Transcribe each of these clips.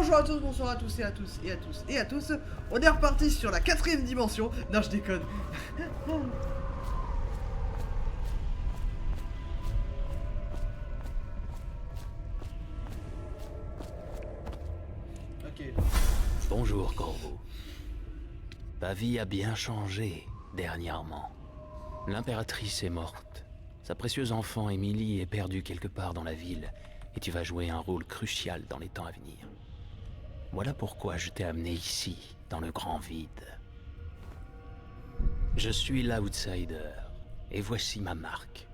bonjour à tous, bonsoir à tous et à tous et à tous et à tous. On est reparti sur la 4ème dimension. Non, je déconne. Ok. Bonjour, Corvo. Ta vie a bien changé dernièrement. L'impératrice est morte. Sa précieuse enfant Émilie est perdue quelque part dans la ville et tu vas jouer un rôle crucial dans les temps à venir. Voilà pourquoi je t'ai amené ici, dans le grand vide. Je suis l'outsider et voici ma marque.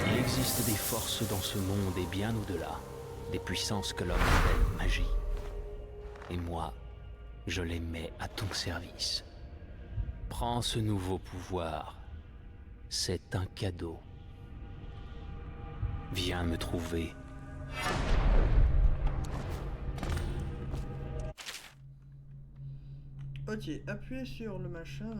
Il existe des forces dans ce monde et bien au-delà, des puissances que l'homme appelle magie. Et moi, je les mets à ton service. Prends ce nouveau pouvoir. C'est un cadeau. Viens me trouver. Ok, appuyez sur le machin.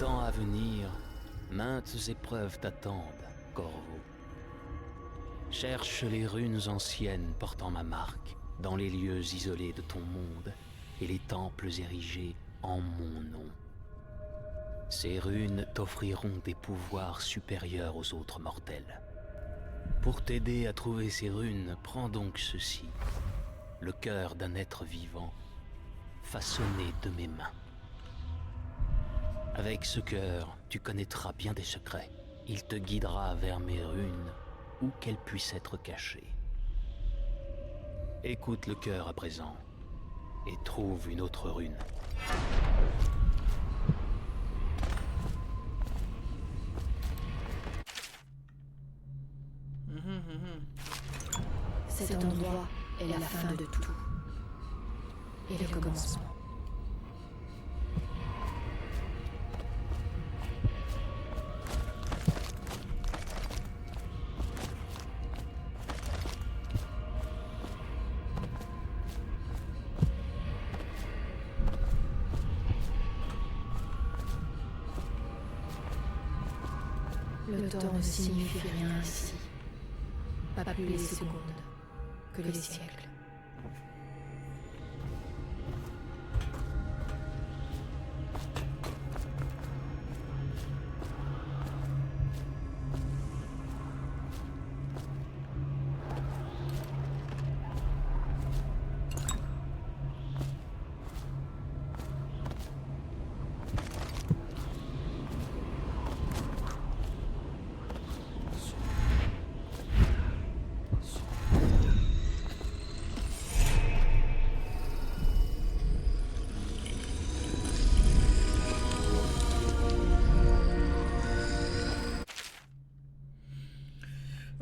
À venir, maintes épreuves t'attendent, Corvo. Cherche les runes anciennes portant ma marque dans les lieux isolés de ton monde et les temples érigés en mon nom. Ces runes t'offriront des pouvoirs supérieurs aux autres mortels. Pour t'aider à trouver ces runes, prends donc ceci, le cœur d'un être vivant, façonné de mes mains. Avec ce cœur, tu connaîtras bien des secrets. Il te guidera vers mes runes, où qu'elles puissent être cachées. Écoute le cœur à présent, et trouve une autre rune. Cet endroit est la fin de tout. Et le commencement. Le temps ne signifie rien ici. Pas plus les secondes que les siècles.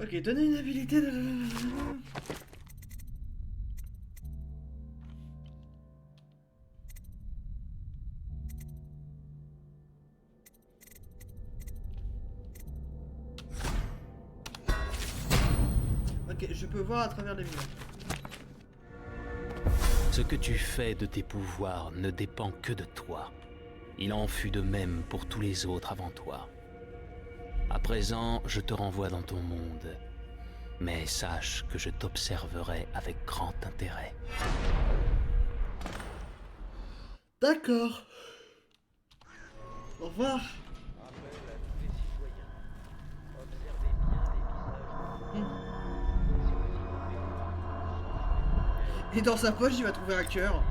Ok, donner une habilité de... Ok, je peux voir à travers les murs. Ce que tu fais de tes pouvoirs ne dépend que de toi. Il en fut de même pour tous les autres avant toi. À présent, je te renvoie dans ton monde. Mais sache que je t'observerai avec grand intérêt. D'accord. Au revoir. Et dans sa poche, il va trouver un cœur.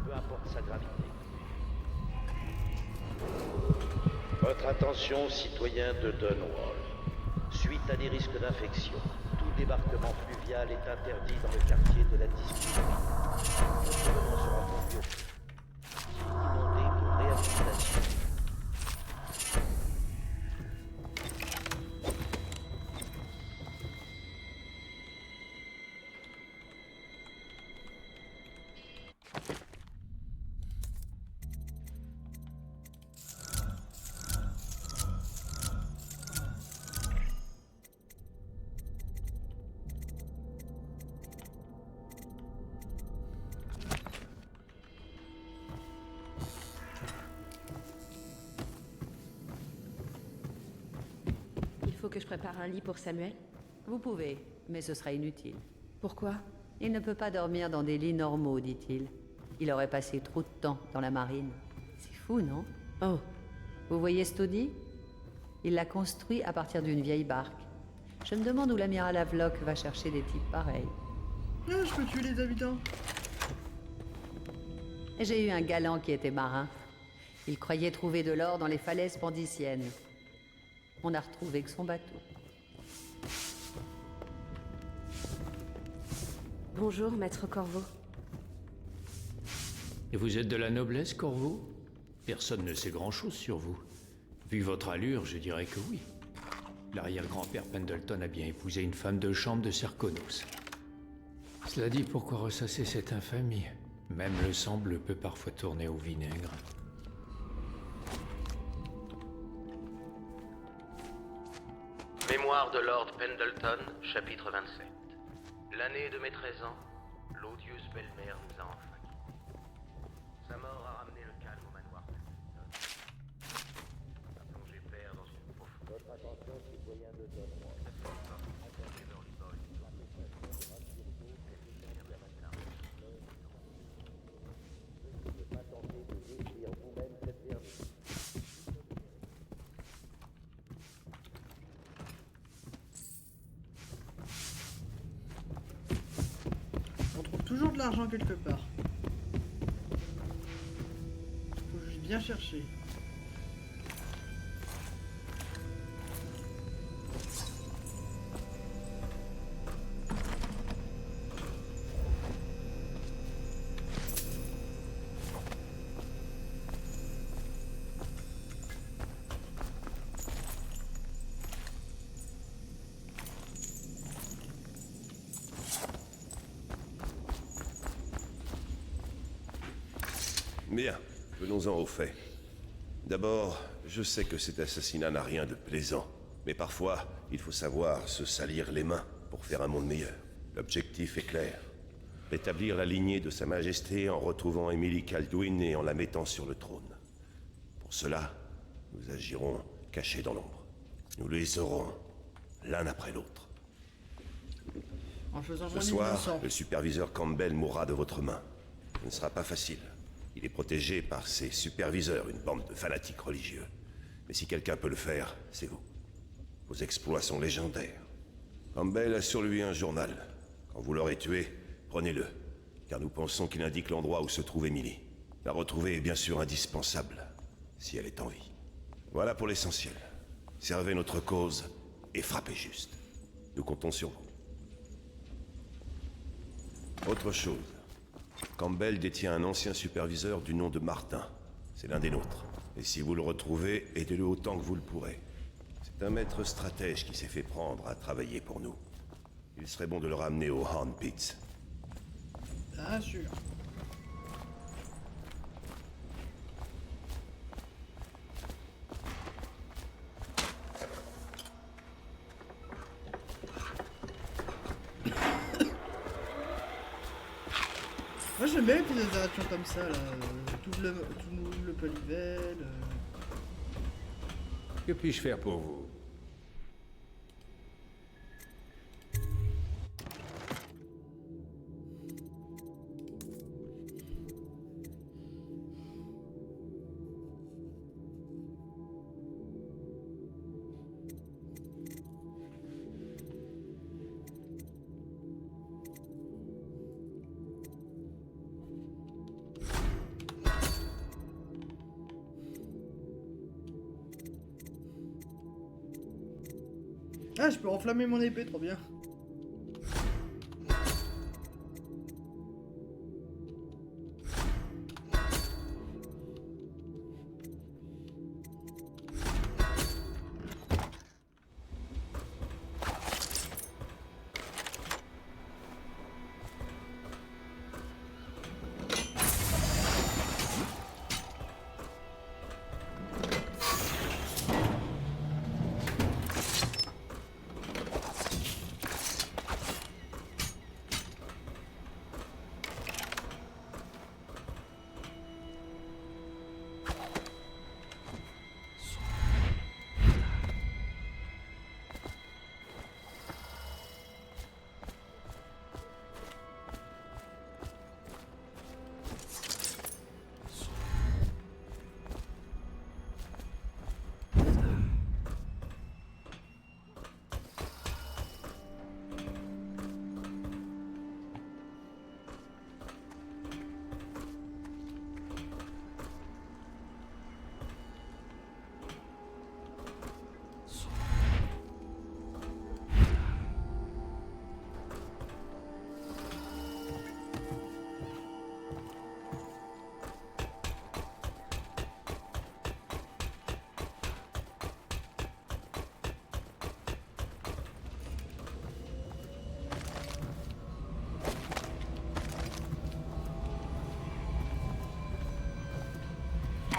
Peu importe sa gravité. Votre attention, citoyens de Dunwall. Suite à des risques d'infection, tout débarquement fluvial est interdit dans le quartier de la distillerie. Nos colons seront conduits au inondé pour réhabilitation. Il faut que je prépare un lit pour Samuel. Vous pouvez, mais ce sera inutile. Pourquoi? Il ne peut pas dormir dans des lits normaux, dit-il. Il aurait passé trop de temps dans la marine. C'est fou, non? Oh, Vous voyez Stody? Il l'a construit à partir d'une vieille barque. Je me demande où l'amiral Havelock va chercher des types pareils. Ah, je peux tuer les habitants. J'ai eu un galant qui était marin. Il croyait trouver de l'or dans les falaises pandiciennes. On n'a retrouvé que son bateau. bonjour, maître Corvo. Et vous êtes de la noblesse, Corvo? Personne ne sait grand-chose sur vous. Vu votre allure, je dirais que oui. L'arrière-grand-père Pendleton a bien épousé une femme de chambre de Serkonos. Cela dit, pourquoi ressasser cette infamie? Même le sang bleu peut parfois tourner au vinaigre. Mémoire de Lord Pendleton, chapitre 27. L'année de mes 13 ans, l'odieuse belle-mère nous a enfin quittés. Sa mort a ramené le calme au manoir Pendleton. A plongé père dans une profonde... Votre attention, citoyen de Dunwall. On trouve toujours de l'argent quelque part. Faut juste bien chercher. Bien, venons-en aux faits. D'abord, je sais que cet assassinat n'a rien de plaisant, mais parfois, il faut savoir se salir les mains pour faire un monde meilleur. L'objectif est clair. Rétablir la lignée de Sa Majesté en retrouvant Emily Kaldwin et en la mettant sur le trône. Pour cela, nous agirons cachés dans l'ombre. Nous les aurons, l'un après l'autre. En faisant Ce moins soir, d'innocents. le superviseur Campbell mourra de votre main. Ce ne sera pas facile. Il est protégé par ses superviseurs, une bande de fanatiques religieux. Mais si quelqu'un peut le faire, c'est vous. Vos exploits sont légendaires. Campbell a sur lui un journal. Quand vous l'aurez tué, prenez-le, car nous pensons qu'il indique l'endroit où se trouve Emily. La retrouver est bien sûr indispensable, si elle est en vie. Voilà pour l'essentiel. Servez notre cause et frappez juste. Nous comptons sur vous. Autre chose. Campbell détient un ancien superviseur du nom de Martin. C'est l'un des nôtres. Et si vous le retrouvez, aidez-le autant que vous le pourrez. C'est C'est un maître stratège qui s'est fait prendre à travailler pour nous. Il serait bon de le ramener au Horn Pits. Bien sûr. Moi j'aime bien les petites interactions comme ça là, tout le polyvel. Que puis-je faire pour vous? Ah, je peux enflammer mon épée, trop bien.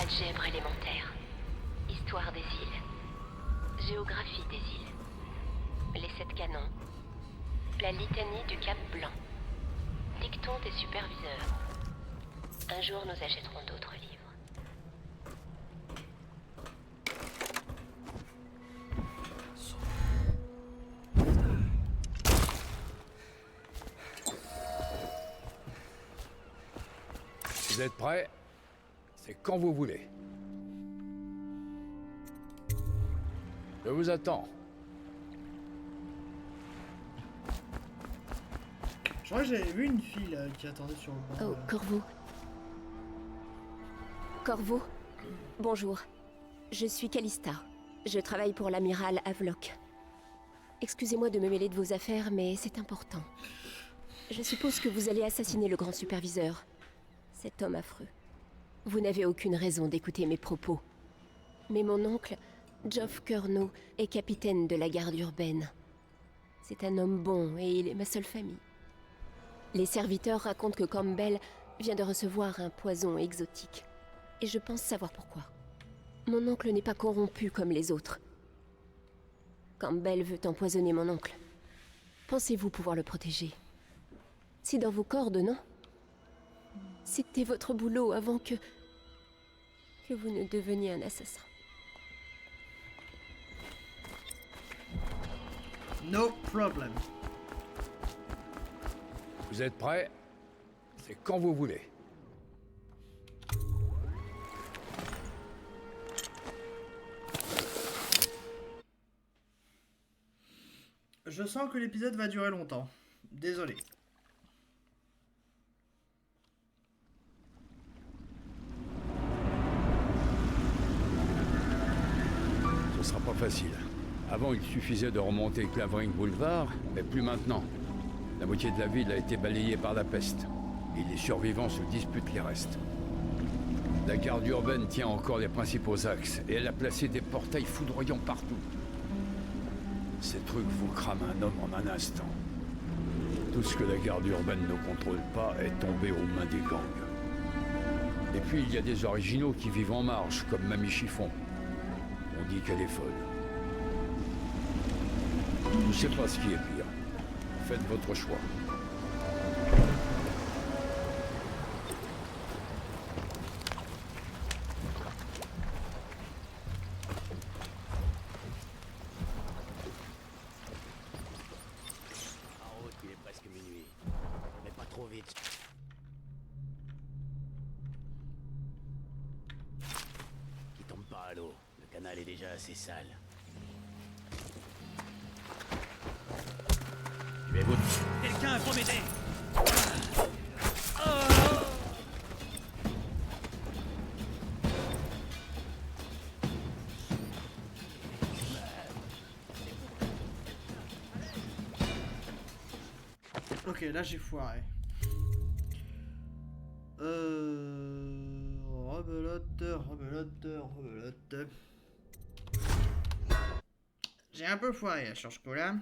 Algèbre élémentaire. Histoire des îles. Géographie des îles. Les 7 canons. La litanie du Cap Blanc. Dicton des superviseurs. Un jour, nous achèterons d'autres livres. Vous êtes prêts? C'est quand vous voulez. Je vous attends. Je crois que j'avais vu une fille là, qui attendait sur le banc. Oh, Corvo. Corvo, bonjour. Je suis Callista. Je travaille pour l'amiral Havelock. Excusez-moi de me mêler de vos affaires, mais c'est important. Je suppose que vous allez assassiner le grand superviseur. Cet homme affreux. Vous n'avez aucune raison d'écouter mes propos. Mais mon oncle, Geoff Curnow, est capitaine de la garde urbaine. C'est un homme bon et il est ma seule famille. Les serviteurs racontent que Campbell vient de recevoir un poison exotique. Et je pense savoir pourquoi. Mon oncle n'est pas corrompu comme les autres. Campbell veut empoisonner mon oncle. Pensez-vous pouvoir le protéger? C'est dans vos cordes, non? C'était votre boulot avant que vous ne deveniez un assassin. No problem. Vous êtes prêts? C'est quand vous voulez. Je sens que l'épisode va durer longtemps. Désolé. Ce sera pas facile. Avant, il suffisait de remonter Clavering Boulevard, mais plus maintenant. La moitié de la ville a été balayée par la peste. Et les survivants se disputent les restes. La garde urbaine tient encore les principaux axes, et elle a placé des portails foudroyants partout. Ces trucs vous crament un homme en un instant. Tout ce que la garde urbaine ne contrôle pas est tombé aux mains des gangs. Et puis il y a des originaux qui vivent en marge, comme Mamie Chiffon. On dit qu'elle est folle. Je ne sais pas ce qui est pire. Faites votre choix. En route, il est presque minuit. Mais pas trop vite. Qui tombe pas à l'eau. Le canal est déjà assez sale. Je vais vous... Quelqu'un, faut m'aider! Ok, là j'ai foiré. Rebelote. J'ai un peu foiré sur ce coup-là.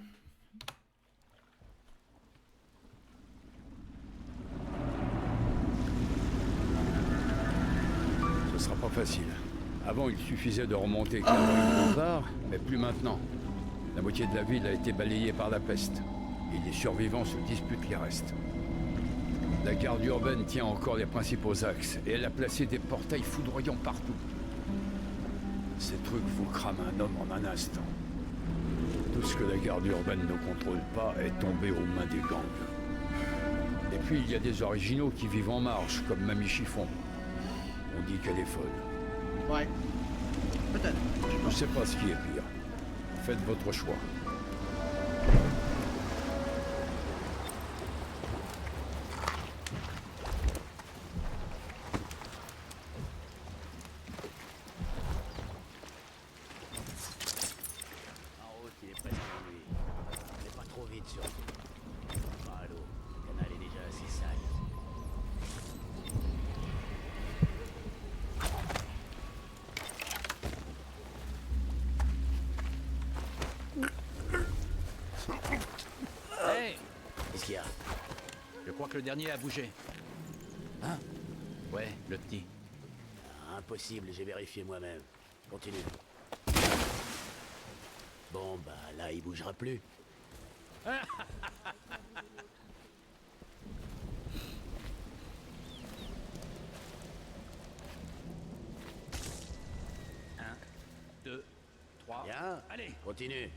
Ce sera pas facile. Avant, il suffisait de remonter Clavering Boulevard, mais plus maintenant. La moitié de la ville a été balayée par la peste. Et les survivants se disputent les restes. La garde urbaine tient encore les principaux axes, et elle a placé des portails foudroyants partout. Ces trucs vous crament un homme en un instant. Tout ce que la garde urbaine ne contrôle pas est tombé aux mains des gangs. Et puis il y a des originaux qui vivent en marge, comme Mamie Chiffon. On dit qu'elle est folle. Ouais. Peut-être. Je ne sais pas ce qui est pire. Faites votre choix. En route, il est presque minuit. Mais pas trop vite, surtout. Pas à l'eau. Le canal est déjà assez sale. Hey! Qu'est-ce qu'il y a? Je crois que le dernier a bougé. Hein? Ouais, le petit. Impossible, j'ai vérifié moi-même. Continue. Bon, bah là, il bougera plus. Un, deux, trois. Bien. Allez. Continue.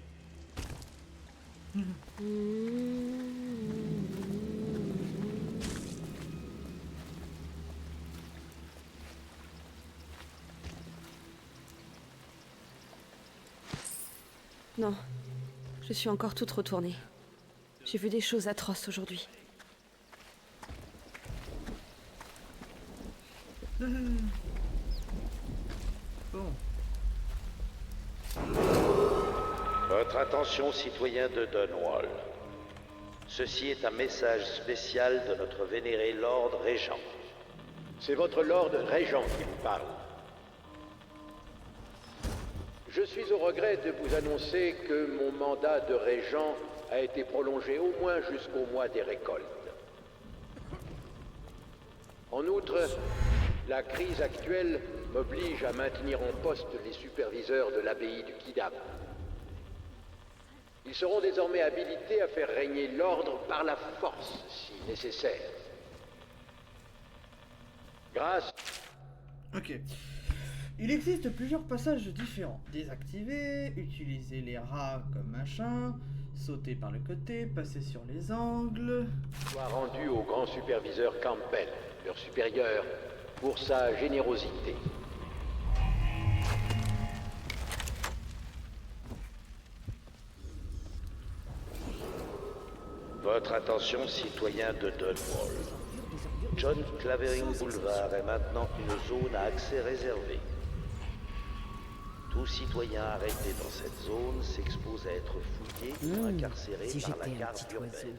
Non. Je suis encore toute retournée. J'ai vu des choses atroces aujourd'hui. Bon. Votre attention, citoyens de Dunwall. Ceci est un message spécial de notre vénéré Lord Régent. C'est votre Lord Régent qui vous parle. Je suis au regret de vous annoncer que mon mandat de Régent a été prolongé au moins jusqu'au mois des récoltes. En outre, la crise actuelle m'oblige à maintenir en poste les superviseurs de l'abbaye du Kidam. Ils seront désormais habilités à faire régner l'ordre par la force, si nécessaire. Grâce... Ok. Il existe plusieurs passages différents. Désactiver, utiliser les rats comme machin, sauter par le côté, passer sur les angles... Soit rendu au grand superviseur Campbell, leur supérieur, pour sa générosité. Votre attention, citoyens de Dunwall. John Clavering Boulevard est maintenant une zone à accès réservé. Tout citoyen arrêté dans cette zone s'expose à être fouillé ou incarcéré par la garde urbaine.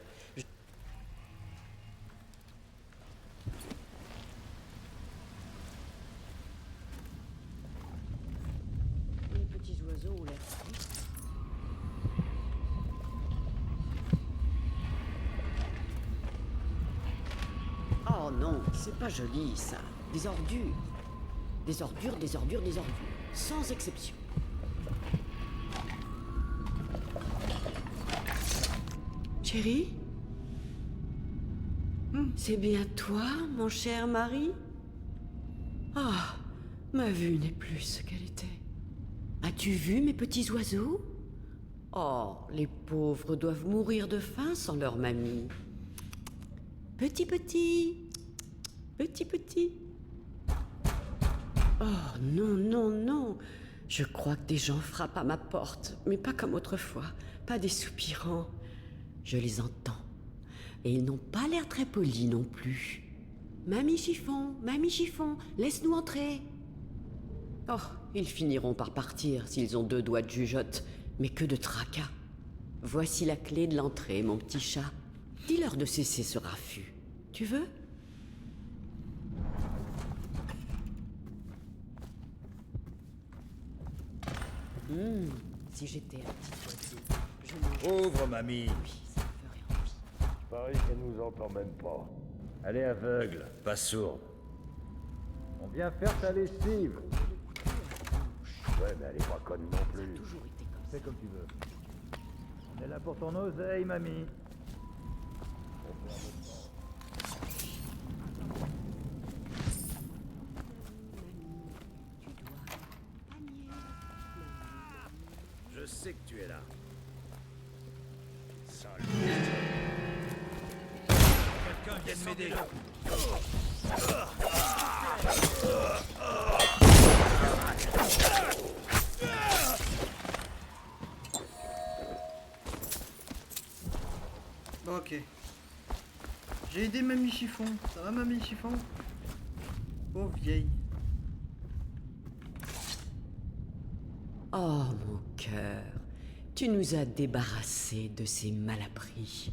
Les petits oiseaux ont l'air... non, c'est pas joli, ça. Des ordures. Des ordures, des ordures, des ordures. Sans exception. Chérie? C'est bien toi, mon cher mari? Ah, ma vue n'est plus ce qu'elle était. As-tu vu mes petits oiseaux? Oh, les pauvres doivent mourir de faim sans leur mamie. Petit, petit. Petit, petit. Oh, non, non, non. Je crois que des gens frappent à ma porte, mais pas comme autrefois. Pas des soupirants. Je les entends. Et ils n'ont pas l'air très polis non plus. Mamie chiffon, laisse-nous entrer. Oh, ils finiront par partir s'ils ont 2 doigts de jugeote, mais que de tracas. Voici la clé de l'entrée, mon petit chat. Dis-leur de cesser ce raffut. Tu veux? Si j'étais un petit oiseau, je mangerais... Ouvre, mamie. Oui, ça me ferait envie. Je parie qu'elle nous entend même pas. Elle est aveugle, pas sourde. On vient faire ta lessive. Ouais, mais elle est pas conne non plus. Toujours été comme ça. Fais comme tu veux. On est là pour ton oseille, mamie. Je sais que tu es là. Sale. Quelqu'un vienne m'aider. Bon, ok. J'ai aidé Mamie Chiffon. Ça va, Mamie Chiffon? Oh, vieille. Oh, mon cœur, tu nous as débarrassés de ces malappris.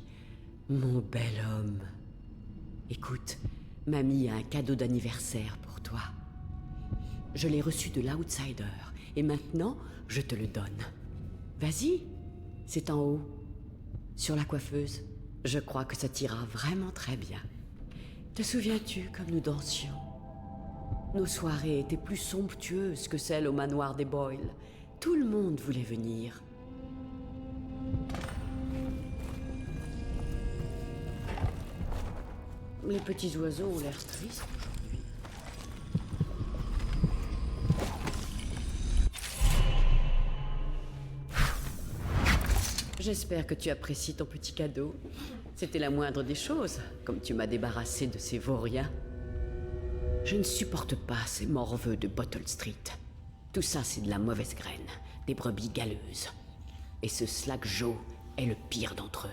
Mon bel homme. Écoute, Mamie a un cadeau d'anniversaire pour toi. Je l'ai reçu de l'Outsider, et maintenant, je te le donne. Vas-y, c'est en haut, sur la coiffeuse. Je crois que ça t'ira vraiment très bien. Te souviens-tu comme nous dansions? Nos soirées étaient plus somptueuses que celles au manoir des Boyle. Tout le monde voulait venir. Les petits oiseaux ont l'air tristes aujourd'hui. J'espère que tu apprécies ton petit cadeau. C'était la moindre des choses, comme tu m'as débarrassé de ces vauriens. Je ne supporte pas ces morveux de Bottle Street. Tout ça, c'est de la mauvaise graine, des brebis galeuses. Et ce Slack Joe est le pire d'entre eux.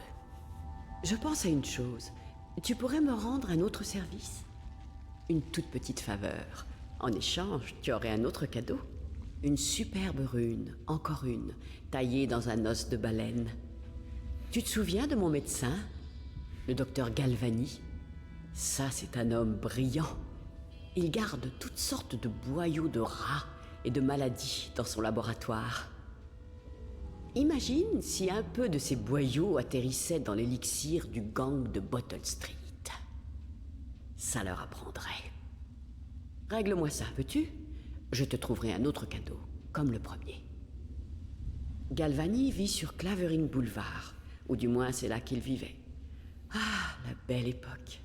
Je pense à une chose. Tu pourrais me rendre un autre service? Une toute petite faveur. En échange, tu aurais un autre cadeau. Une superbe rune, encore une, taillée dans un os de baleine. Tu te souviens de mon médecin? Le docteur Galvani? Ça, c'est un homme brillant. Il garde toutes sortes de boyaux de rats et de maladies dans son laboratoire. Imagine si un peu de ces boyaux atterrissait dans l'élixir du gang de Bottle Street. Ça leur apprendrait. Règle-moi ça, veux-tu? Je te trouverai un autre cadeau, comme le premier. Galvani vit sur Clavering Boulevard, ou du moins c'est là qu'il vivait. Ah, la belle époque.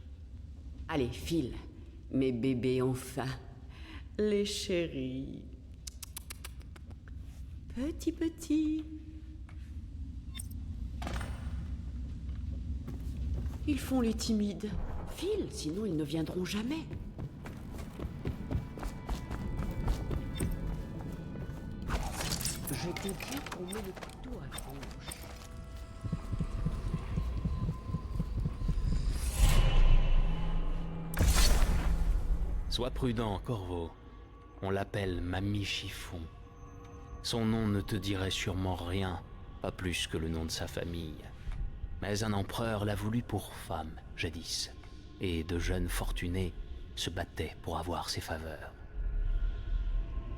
Allez, file, mes bébés ont faim. Les chéris. Petit. Ils font les timides. File, sinon ils ne viendront jamais. Je te dis qu'on met le couteau à gauche. Sois prudent, Corvo. On l'appelle Mamie Chiffon. Son nom ne te dirait sûrement rien, pas plus que le nom de sa famille. Mais un empereur l'a voulu pour femme, jadis, et de jeunes fortunés se battaient pour avoir ses faveurs.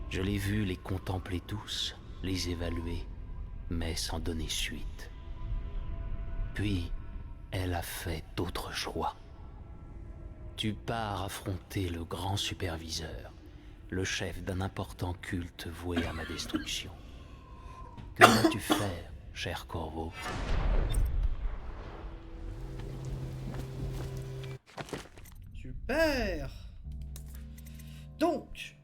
Je l'ai vu les contempler tous, les évaluer, mais sans donner suite. Puis, elle a fait d'autres choix. Tu pars affronter le grand superviseur, le chef d'un important culte voué à ma destruction. Que vas-tu faire, cher Corvo? Super. Donc,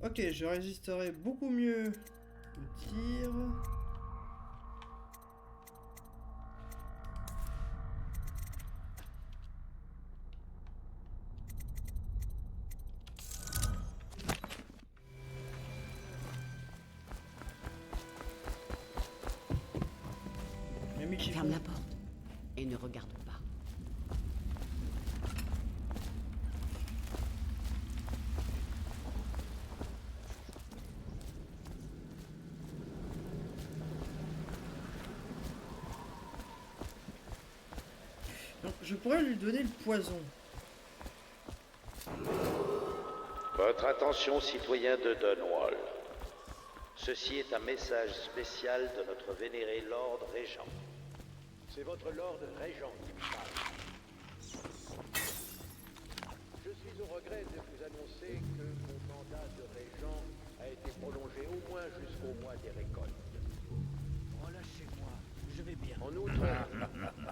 ok, je résisterai beaucoup mieux au tir. Ferme la porte et ne regarde pas. Donc, je pourrais lui donner le poison. Votre attention, citoyens de Dunwall. Ceci est un message spécial de notre vénéré Lord Régent. C'est votre Lord Régent qui me parle. Je suis au regret de vous annoncer que mon mandat de Régent a été prolongé au moins jusqu'au mois des récoltes. Relâchez-moi, je vais bien. En outre,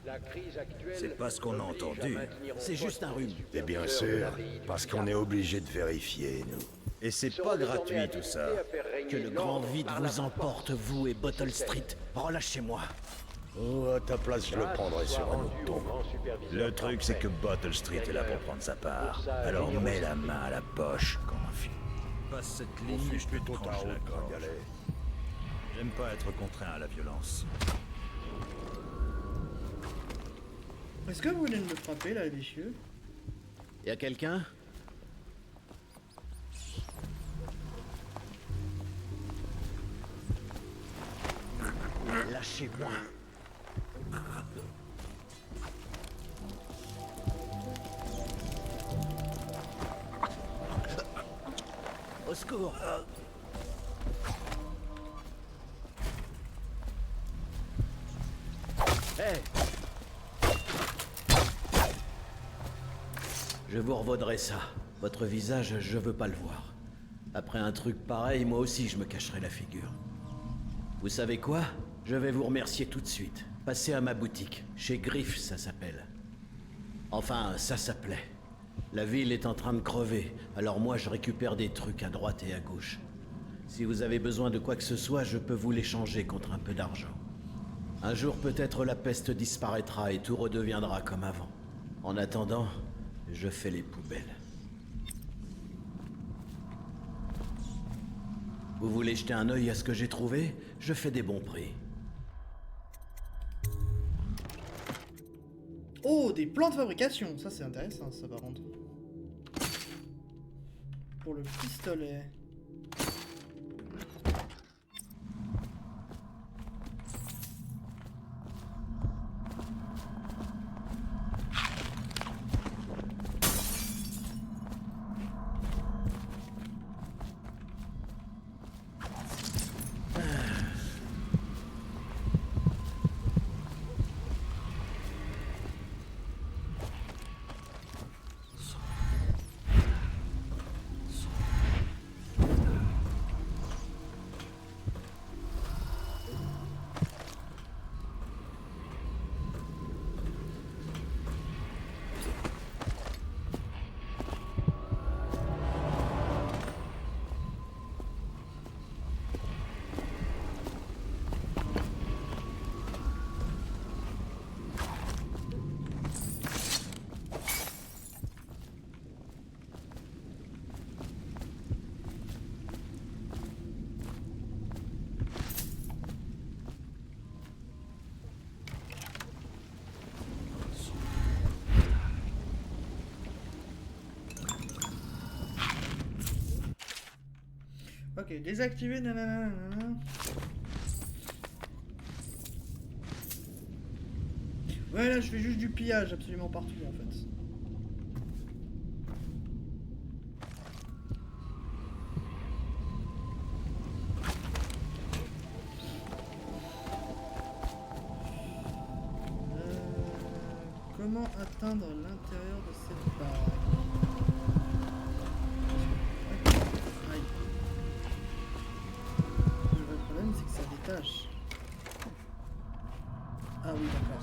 la crise actuelle... C'est pas ce qu'on a entendu. C'est juste un rhume. Et bien sûr, parce qu'on est obligé de vérifier, nous. Et c'est pas gratuit tout ça. Que le grand vide vous emporte, vous et Bottle Street. Relâchez-moi. Oh, à ta place, je le prendrais sur un autre ton. Le truc, c'est que Bottle Street est là pour prendre sa part. Alors mets la main à la poche comme un film. Passe cette ligne, je te tranche la gorge. J'aime pas être contraint à la violence. Est-ce que vous voulez me frapper là, les chieux? Y a quelqu'un? Lâchez-moi. Au secours. Hey. Je vous revaudrai ça. Votre visage, je veux pas le voir. Après un truc pareil, moi aussi je me cacherai la figure. Vous savez quoi? Je vais vous remercier tout de suite. Passez à ma boutique. Chez Griff, ça s'appelle. Enfin, ça s'appelait. La ville est en train de crever, alors moi je récupère des trucs à droite et à gauche. Si vous avez besoin de quoi que ce soit, je peux vous l'échanger contre un peu d'argent. Un jour peut-être la peste disparaîtra et tout redeviendra comme avant. En attendant, je fais les poubelles. Vous voulez jeter un œil à ce que j'ai trouvé? Je fais des bons prix. Oh, des plans de fabrication. Ça, c'est intéressant, ça, par contre. Pour le pistolet. Ok, désactiver, nanana. Ouais, là, je fais juste du pillage absolument partout, en fait. Comment atteindre l'intérieur de cette baraque? Aïe. Le vrai problème, c'est que ça détache. Ah oui, d'accord.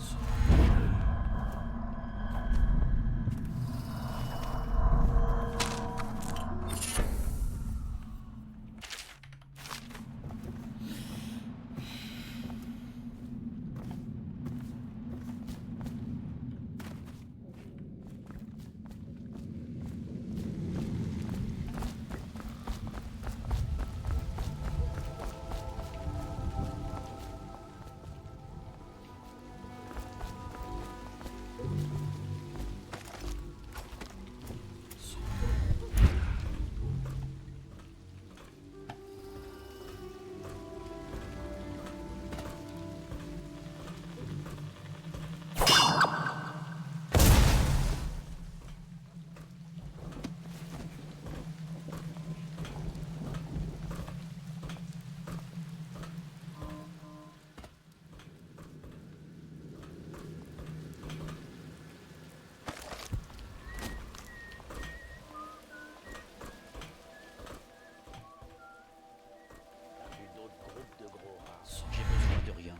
J'ai besoin de rien.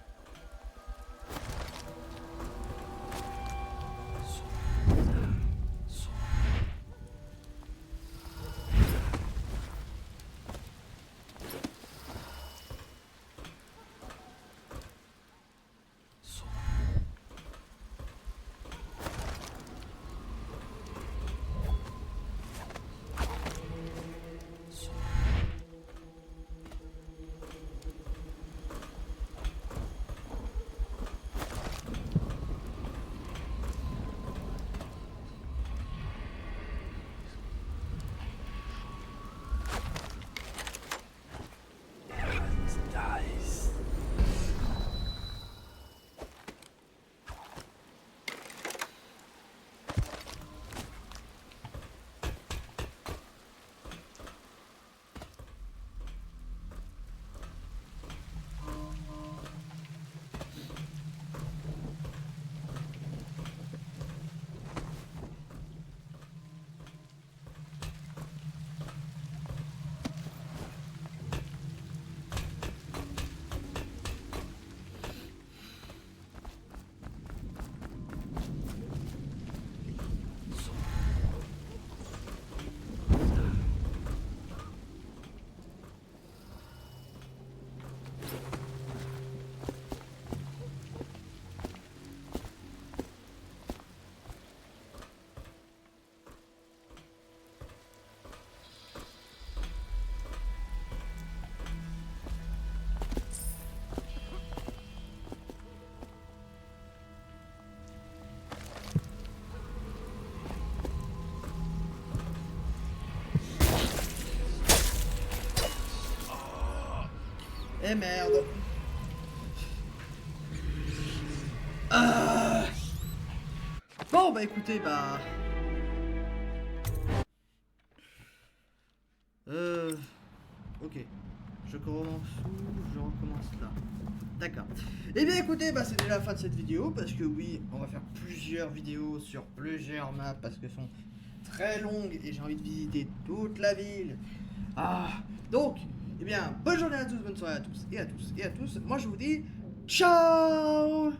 Eh merde. Ah. Bon bah écoutez, bah... Ok. Je recommence où? Je recommence là. D'accord. Eh bien écoutez, bah c'était la fin de cette vidéo, parce que oui, on va faire plusieurs vidéos sur plusieurs maps, parce qu'elles sont très longues, et j'ai envie de visiter toute la ville. Ah. Donc, eh bien, bonne journée à tous, bonne soirée à tous, et à tous, et à tous. Moi je vous dis, ciao!